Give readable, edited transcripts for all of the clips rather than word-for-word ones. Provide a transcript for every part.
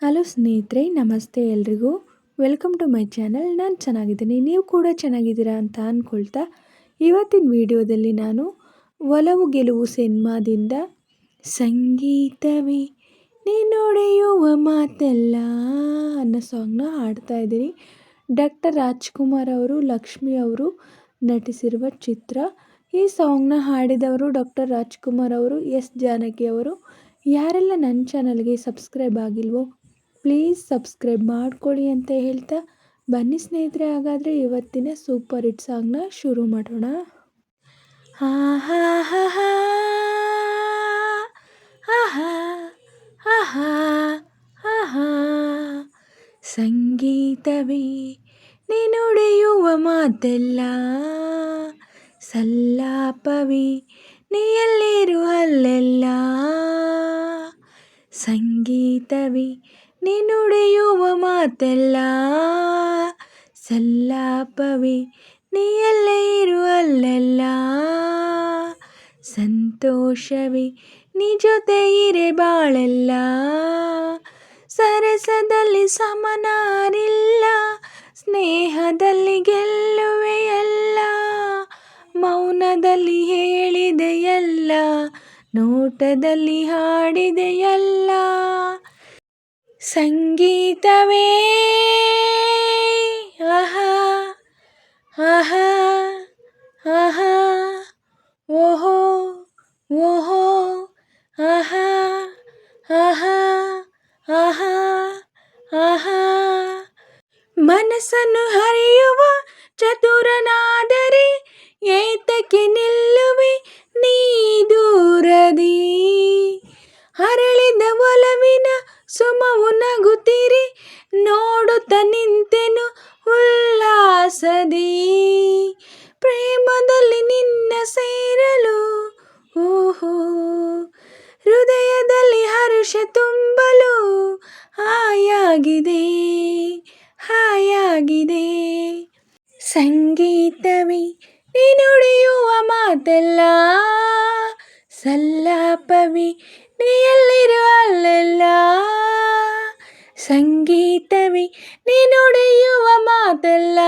Hello ಸ್ನೇಹಿತರೆ, ನಮಸ್ತೆ ಎಲ್ರಿಗೂ. Welcome to my channel. ನಾನು ಚೆನ್ನಾಗಿದ್ದೀನಿ, ನೀವು ಕೂಡ ಚೆನ್ನಾಗಿದ್ದೀರಾ ಅಂತ ಅಂದ್ಕೊಳ್ತಾ ಇವತ್ತಿನ ವಿಡಿಯೋದಲ್ಲಿ ನಾನು ಒಲವು ಗೆಲುವು ಸಿನಿಮಾದಿಂದ ಸಂಗೀತವೇ ನೀನುಡಿಯುವ ಮಾತೆಲ್ಲ ಅನ್ನೋ ಸಾಂಗ್ನ ಹಾಡ್ತಾ ಇದ್ದೀನಿ. ಡಾಕ್ಟರ್ ರಾಜ್ಕುಮಾರ್ ಅವರು, ಲಕ್ಷ್ಮಿ ಅವರು ನಟಿಸಿರುವ ಚಿತ್ರ. ಈ ಸಾಂಗ್ನ ಹಾಡಿದವರು ಡಾಕ್ಟರ್ ರಾಜ್ಕುಮಾರ್ ಅವರು, ಎಸ್ ಜಾನಕಿ ಅವರು. ಯಾರೆಲ್ಲ ನನ್ನ ಚಾನಲ್ಗೆ ಸಬ್ಸ್ಕ್ರೈಬ್ ಆಗಿಲ್ವೋ ಪ್ಲೀಸ್ ಸಬ್ಸ್ಕ್ರೈಬ್ ಮಾಡ್ಕೊಳ್ಳಿ ಅಂತ ಹೇಳ್ತಾ ಬನ್ನಿ ಸ್ನೇಹಿತರೆ, ಹಾಗಾದರೆ ಇವತ್ತಿನ ಸೂಪರ್ ಹಿಟ್ ಸಾಂಗ್ನ ಶುರು ಮಾಡೋಣ. ಹಾ ಹಾ ಹಾ ಹಾ ಹಾ ಹಾ ಹಾ ಹಾ ಸಂಗೀತವೇ ನೀನುಡಿಯುವ ಮಾತೆಲ್ಲ, ಸಲ್ಲಾಪವೇ ನೀ ಎಲ್ಲಿರು ಅಲ್ಲೆಲ್ಲ, ಸಂಗೀತವೇ ನೀನುಡಿಯುವ ಮಾತೆಲ್ಲ, ಸಲ್ಲಾಪವೇ ನೀ ಎಲ್ಲೇ ಇರು ಅಲ್ಲೆಲ್ಲ, ಸಂತೋಷವೇ ನೀ ಜೊತೆ ಇರೆ ಬಾಳೆಲ್ಲ, ಸರಸದಲ್ಲಿ ಸಮನಾರಿಲ್ಲ, ಸ್ನೇಹದಲ್ಲಿ ಗೆಲ್ಲುವೆಯಲ್ಲ, ಮೌನದಲ್ಲಿ ಹೇಳಿದೆಯಲ್ಲ, ನೋಟದಲ್ಲಿ ಹಾಡಿದೆಯಲ್ಲ, ಸಂಗೀತವೇ ಆಹಾ ಆಹಾ ಆಹಾ ಓಹೋ ಓಹೋ ಆಹಾ ಆಹಾ ಆಹಾ ಆಹಾ ಮನಸ್ಸನ್ನು ಹರಿಯುವ ಚತುರನಾದರೆ ಏತಕ್ಕೆ ನಿಲ್ಲುವೆ ನೀ ದೂರದಿ, ಹರಳಿದ ಒಲವಿನ ಸುಮವು ನಗುತ್ತಿರಿ ನೋಡುತ್ತ ನಿಂತೆನು ಉಲ್ಲಾಸದಿ, ಪ್ರೇಮದಲ್ಲಿ ನಿನ್ನ ಸೇರಲು ಓಹೋ, ಹೃದಯದಲ್ಲಿ ಹರ್ಷ ತುಂಬಲು ಹಾಯಾಗಿದೆ ಹಾಯಾಗಿದೆ, ಸಂಗೀತವೇ ನೀನುಡಿಯುವ ಮಾತೆಲ್ಲ, ಸಲ್ಲಾಪವೇ ನೀ ಎಲ್ಲಿರು ಅಲ್ಲೆಲ್ಲ, ಸಂಗೀತವೇ ನೀನುಡಿಯುವ ಮಾತೆಲ್ಲ,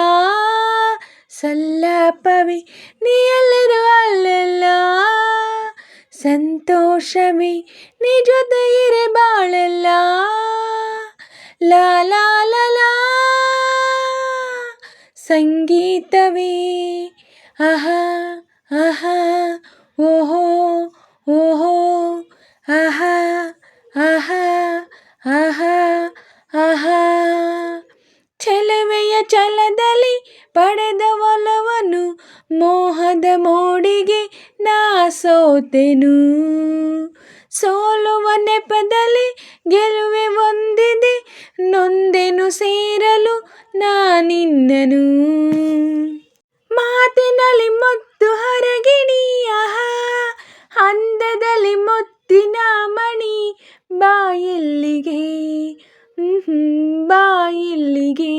ಸಲ್ಲಾಪವೇ ನೀ ಎಲ್ಲಿರು ಅಲ್ಲೆಲ್ಲ, ಸಂತೋಷವೇ ನೀ ಜೊತೆ ಇರೆ ಬಾಳೆಲ್ಲ, ಲಾ ಲಾ ಲಾ ಲಾ ಸಂಗೀತವೇ ಆಹಾ ಆಹಾ ಓಹೋ ಓಹೋ ಆಹಾ ಆಹಾ ಆಹಾ ಆಹಾ ಚೆಲುವೆಯ ಛಲದಲ್ಲಿ ಪಡೆದ ಒಲವನ್ನು ಮೋಹದ ಮೋಡಿಗೆ ನಾ ಸೋತೆನು, ಸೋಲುವ ನೆಪದಲ್ಲಿ ಗೆಲುವೆ ಹೊಂದಿದೆ, ನೊಂದೆನು ಸೇರಲು ನಾನಿನ್ನನು, ಮಾತಿನಲ್ಲಿ ಮುತ್ತು ಹರಗಿಣಿ ಆಹಾ, ಅಂದದಲ್ಲಿ ಮುತ್ತಿನ ಮಣಿ, ಬಾಯಿಲ್ಲಿಗೆ ಬಾಯಿಲ್ಲಿಗೆ,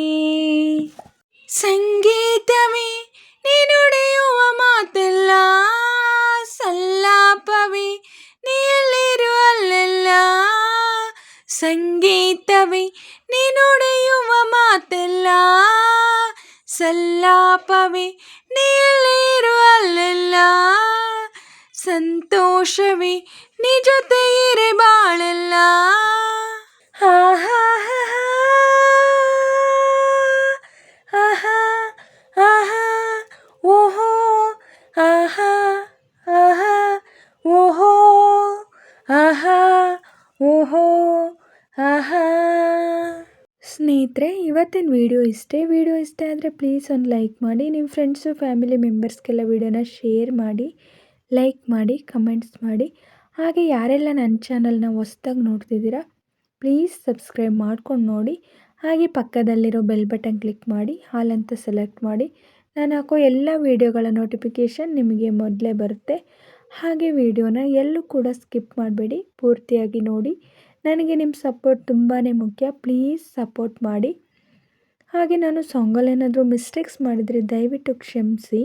ಸಂಗೀತವೇ ನೀನುಡಿಯುವ ಮಾತೆಲ್ಲ, ಸಲ್ಲಾಪವೇ ನೀ ಎಲ್ಲಿರು ಅಲ್ಲೆಲ್ಲ, ಸಂಗೀತವೇ ನೀನುಡಿಯುವ ಮಾತೆಲ್ಲ, ಸಲ್ಲಾಪವೇ ನೀ ಎಲ್ಲಿರು ಅಲ್ಲೆಲ್ಲ, ಸಂತೋಷವೇ ನೀ ಜೊತೆ ಇರೆ ಬಾಳೆಲ್ಲ, ಆಹಾ ಆಹಾ ಆಹಾ ಓಹೋ ಆಹಾ ಆಹಾ ಓಹೋ ಆಹಾ ಓಹೋ ಆಹಾ. ಸ್ನೇಹಿತರೆ, ಇವತ್ತಿನ ವಿಡಿಯೋ ಇಷ್ಟೇ. ವಿಡಿಯೋ ಇಷ್ಟ ಆದರೆ ಪ್ಲೀಸ್ ಒಂದು ಲೈಕ್ ಮಾಡಿ, ನಿಮ್ಮ ಫ್ರೆಂಡ್ಸು ಫ್ಯಾಮಿಲಿ ಮೆಂಬರ್ಸ್ಗೆಲ್ಲ ವಿಡಿಯೋನ ಶೇರ್ ಮಾಡಿ, ಲೈಕ್ ಮಾಡಿ, ಕಮೆಂಟ್ಸ್ ಮಾಡಿ. ಹಾಗೆ ಯಾರೆಲ್ಲ ನನ್ನ ಚಾನಲ್ನ ಹೊಸ್ದಾಗಿ ನೋಡ್ತಿದ್ದೀರಾ ಪ್ಲೀಸ್ ಸಬ್ಸ್ಕ್ರೈಬ್ ಮಾಡ್ಕೊಂಡು ನೋಡಿ. ಹಾಗೆ ಪಕ್ಕದಲ್ಲಿರೋ ಬೆಲ್ ಬಟನ್ ಕ್ಲಿಕ್ ಮಾಡಿ ಆಲ್ ಅಂತ ಸೆಲೆಕ್ಟ್ ಮಾಡಿ. ನಾನು ಹಾಕೋ ಎಲ್ಲ ವೀಡಿಯೋಗಳ ನೋಟಿಫಿಕೇಷನ್ ನಿಮಗೆ ಮೊದಲೇ ಬರುತ್ತೆ. ಹಾಗೆ ವಿಡಿಯೋನ ಎಲ್ಲೂ ಕೂಡ ಸ್ಕಿಪ್ ಮಾಡಬೇಡಿ, ಪೂರ್ತಿಯಾಗಿ ನೋಡಿ. ನನಗೆ ನಿಮ್ಮ ಸಪೋರ್ಟ್ ತುಂಬಾ ಮುಖ್ಯ, ಪ್ಲೀಸ್ ಸಪೋರ್ಟ್ ಮಾಡಿ. ಹಾಗೆ ನಾನು ಸಾಂಗಲ್ಲಿ ಏನಾದರೂ ಮಿಸ್ಟೇಕ್ಸ್ ಮಾಡಿದರೆ ದಯವಿಟ್ಟು ಕ್ಷಮಿಸಿ.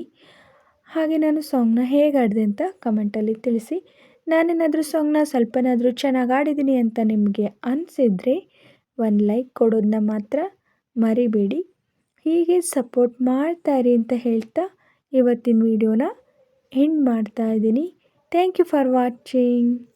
ಹಾಗೆ ನಾನು ಸಾಂಗ್ನ ಹೇಗೆ ಆಡಿದೆ ಅಂತ ಕಮೆಂಟಲ್ಲಿ ತಿಳಿಸಿ. ನಾನೇನಾದರೂ ಸಾಂಗ್ನ ಸ್ವಲ್ಪನಾದರೂ ಚೆನ್ನಾಗಿ ಆಡಿದ್ದೀನಿ ಅಂತ ನಿಮಗೆ ಅನಿಸಿದರೆ ಒಂದು ಲೈಕ್ ಕೊಡೋದನ್ನ ಮಾತ್ರ ಮರಿಬೇಡಿ. ಹೀಗೆ ಸಪೋರ್ಟ್ ಮಾಡ್ತಾ ಇರಿ ಅಂತ ಹೇಳ್ತಾ ಇವತ್ತಿನ ವಿಡಿಯೋನ ಎಂಡ್ ಮಾಡ್ತಾ ಇದ್ದೀನಿ. Thank you for watching.